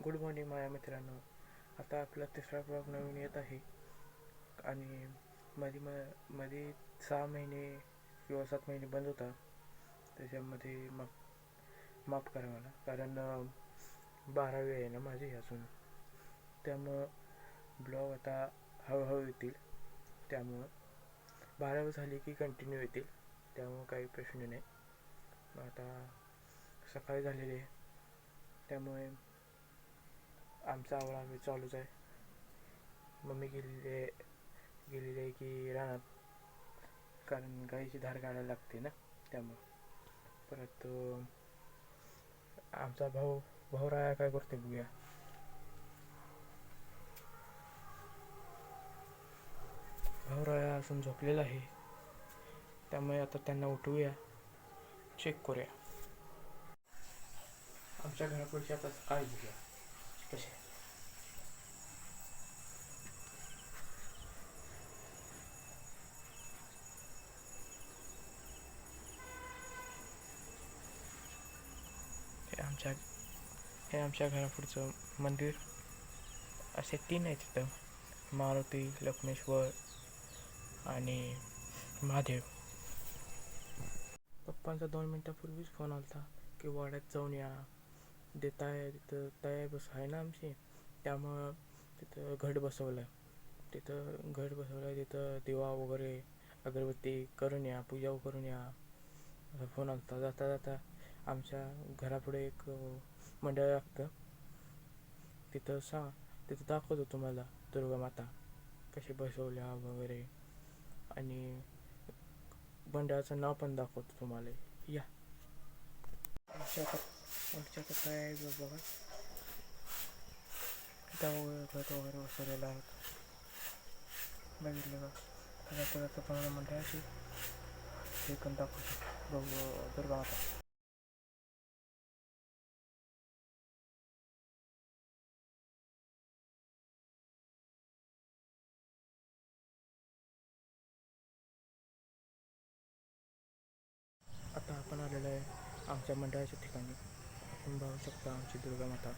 Good morning माझ्या मित्रांनो. आता आपला तिसरा ब्लॉग नवीन येत आहे आणि मध्ये 6 महिने किंवा 7 महिने बंद होता. त्याच्यामध्ये माफ करा मला, कारण 12वी आहे ना माझी अजून, त्यामुळं ब्लॉग आता हळूहळू येतील. त्यामुळं 12वी झाली की कंटिन्यू येतील, त्यामुळं काही प्रश्न नाही. आता सकाळी झालेली आहे, त्यामुळे आमचा आवळा चालूच आहे. मम्मी गेलेली आहे की रानात, कारण गाईची धार काढायला लागते ना, त्यामुळं. परत आमचा भाऊ राया काय करते बघूया. भाऊ राया अजून झोपलेला आहे, त्यामुळे आता त्यांना उठवूया, चेक करूया. आमच्या घरापुढची आता काय बघूया कसे. हे आमच्या घरापुढचं मंदिर. असे 3 आहेत तिथं: मारुती, लक्ष्मेश्वर आणि महादेव. पप्पांचा 2 मिनटापूर्वीच फोन आला की वाड्यात जाऊन या, देत आहे तिथं तया बस आहे ना आमची, त्यामुळं तिथं घट बसवलं आहे. तिथं दिवा वगैरे अगरबत्ती करून या, पूजा करून या, असा फोन आला. जाता जाता आमच्या घरापुढे एक मंडळ लागतं, तिथं दाखवतो तुम्हाला दुर्गा माता कशी बसवल्या वगैरे, आणि मंडळाचं नाव पण दाखवतो तुम्हाला. या आमच्याकडं काय आहे बघा. तिथं घट वगैरे बसवलेला आहे, बघितलं का? त्याच्यापुढे पण मंडळाची हे पण दाखवतो दुर्गा माता. आता आपण आलेलो आहे आमच्या मंडळाच्या ठिकाणी. आपण बघू शकता आमची दुर्गा माता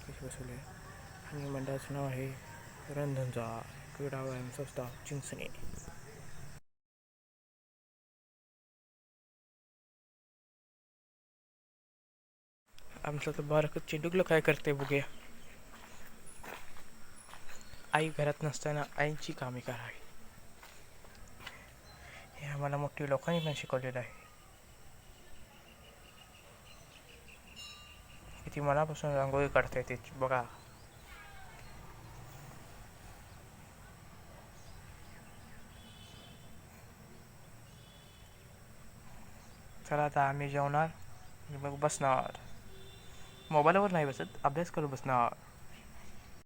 कशी बसवली आहे. आणि मंडळाचं नाव आहे रणधुंजा क्रीडा व्यायाम संस्था चिंचणे. आमचं तर बारकं चिंडुकलं काय करते बघूया. आई घरात नसताना आईची कामे करावी, हे आम्हाला मोठी लोकांनी पण शिकवलेलं आहे. किती मनापासून रांगोळी काढता येते बघा. चला आता आम्ही जेवणार, मग बसणार. मोबाईलवर नाही बसत, अभ्यास करत बसणार.